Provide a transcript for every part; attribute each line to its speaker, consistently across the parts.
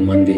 Speaker 1: ಮಂದಿ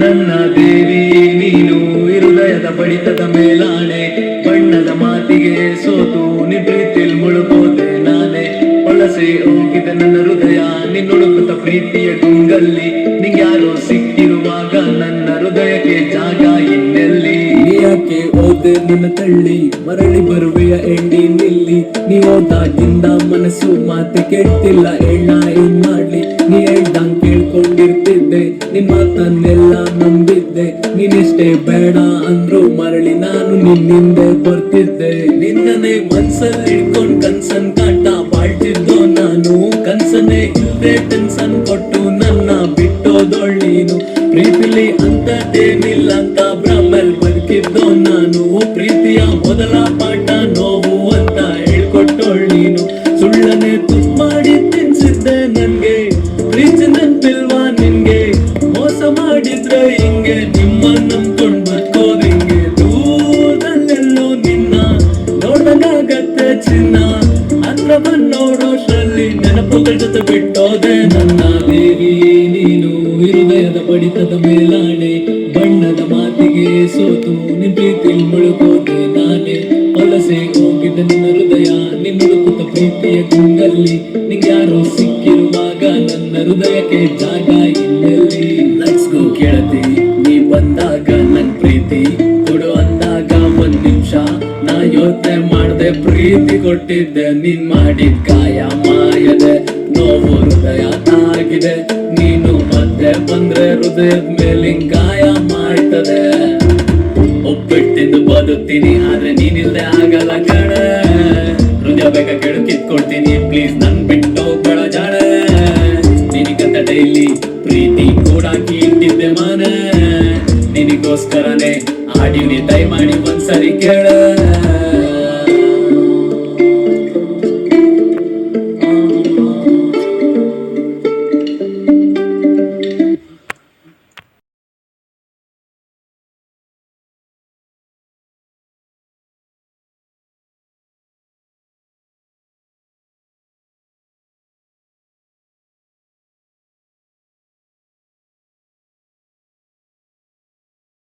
Speaker 1: ನನ್ನ ದೇವಿ ನೀನು ಹೃದಯದ ಬಡಿತದ ಮೇಲಾಣೆ, ಬಣ್ಣದ ಮಾತಿಗೆ ಸೋತು ನಿ ಪ್ರೀತಿಲ್ ಮುಳುಗೋದೆ ನಾನೇ. ವಲಸೆ ಹೋಗಿದೆ ನನ್ನ ಹೃದಯ ನಿನ್ನುಡುಕುತ್ತ ಪ್ರೀತಿಯ ಗುಂಗಲ್ಲಿ, ನಿಂಗ್ಯಾರೋ ಸಿಕ್ಕಿರುವಾಗ ನನ್ನ ಹೃದಯಕ್ಕೆ ಜಾಗ ಇನ್ನೆಲ್ಲಿ?
Speaker 2: ಯಾಕೆ ಓದೆ ನನ್ನ ತಳ್ಳಿ ಮರಳಿ ಬರುವೆಯ ಎಂಡಿ ನಿಲ್ಲಿ, ನೀ ಓದಾಗಿಂದ ಮನಸ್ಸು ಮಾತೆ ಕೆಟ್ಟಿಲ್ಲ ಎಣ್ಣ ಏನ್ ಮಾಡ್ಲಿ? ನೀ ಹೇಳ್ದಂಗ್ ಕೇಳ್ಕೊಂಡಿರ್ತಿದ್ದೆ, ನಿನ್ ಮಾತನ್ನೆಲ್ಲ ನಂಬಿದ್ದೆ, ನೀನೆಷ್ಟೇ ಬೇಡ ಅಂದ್ರು ಮರಳಿ ನಾನು ನಿನ್ನಿಂದೆ ಬರ್ತಿದ್ದೆ. ನಿನ್ನನೆ ಮನ್ಸಲ್ಲಿ ಇಟ್ಕೊಂಡ್ ಕನ್ಸನ್ ಕಾಟ ಬಾಳ್ತಿದ್ದೋ ನಾನು, ಕನ್ಸನ್ನೇ ಇಲ್ದೆ ಟೆನ್ಸನ್ ಕೊಟ್ಟು ನನ್ನ ಬಿಟ್ಟೋದೊಳ್ ನೀನು. ಪ್ರೀತಿಲಿ ಅಂತದೇನಿಲ್ಲ ಅಂತ ಭ್ರಮೆಲ್ ಬದುಕಿದ್ದೋ ನಾನು, ಪ್ರೀತಿಯ ಮೊದಲ ಪಾಠ ನೋವು ಅಂತ ಹೇಳ್ಕೊಟ್ಟೋಳ್ ನೀನು. ಸುಳ್ಳನೆ ತುಪ್ಪ ಮಾಡಿ ತಿನ್ಸಿದ್ದೆ ನನ್ಗೆ, ಪ್ರೀತಿ ನೆನ್ಪಿಲ್ವಾ ನಿನ್ಗೆ? ಮೋಸ ಮಾಡಿದ್ರೆ ಹಿಂಗೆ ನಿಮ್ಮ ನಂಬ್ಕೊಂಡ್ ಬದುಕೋದ್ ಹಿಂಗೆ. ದೂರದಲ್ಲೆಲ್ಲೋ ನಿನ್ನ ನೋಡ್ದಂಗಾಗತ್ತೆ ಚಿನ್ನ, ಹತ್ರ ಬಂದ್ ನೋಡೋಷ್ರಲ್ಲಿ ನೆನಪುಗಳ ಜೊತೆ ಬಿಟ್ಟೋದೆ. ನನ್ನ ದೇವಿ ನೀನು ಹೃದಯದ ಬಡಿತದ ಮೇಲಾಣೆ, ಬಣ್ಣದ ಮಾತಿಗೆ ಸೋತು ನಿನ್ ಪ್ರೀತಿಲ್ ಮುಳುಗೋದೆ ನಾನೇ. ವಲಸೆ ಹೋಗಿದೆ ನನ್ನ ಹೃದಯ ನಿನ್ನುಡುಕುತ್ತ ಪ್ರೀತಿಯ ಗುಂಗಲ್ಲಿ, ನಿಂಗ್ಯಾರೋ ಸಿಕ್ಕಿರುವಾಗ ನನ್ನ ಹೃದಯಕ್ಕೆ ಜಾಗ ಇನ್ನೆಲ್ಲಿ? ಲೆಟ್ಸ್ ಗೋ ಕೇಳತಿ, ನೀ ಬಂದಾಗ ನನ್ ಪ್ರೀತಿ ಕೊಡು ಅಂದಾಗ ಒಂದ್ ನಿಮಿಷ ನಾ ಯೋಚನೆ ಮಾಡ್ದೆ, ಪ್ರೀತಿ ಕೊಟ್ಟಿದ್ದೆ ನೀನ್ ಮಾಡಿದ್ ಗಾಯ ಮಾಯದೆ, ನೋವು ಹೃದಯ ತಾಗಿದೆ. ನೀನು ಮತ್ತೆ ಬಂದ್ರೆ ಹೃದಯದ ಮೇಲೆ ಗಾಯ ಮಾಡ್ತದೆ. ಒಪ್ಪಿಟ್ಟಿಂದು ಬದುಕ್ತೀನಿ ಆದ್ರೆ ನೀನಿಲ್ದೆ ಆಗಲ್ಲ ಕಣೆ, ಹೃದಯ ಬೇಗ ಕೆಡು ಕಿತ್ಕೊಡ್ತೀನಿ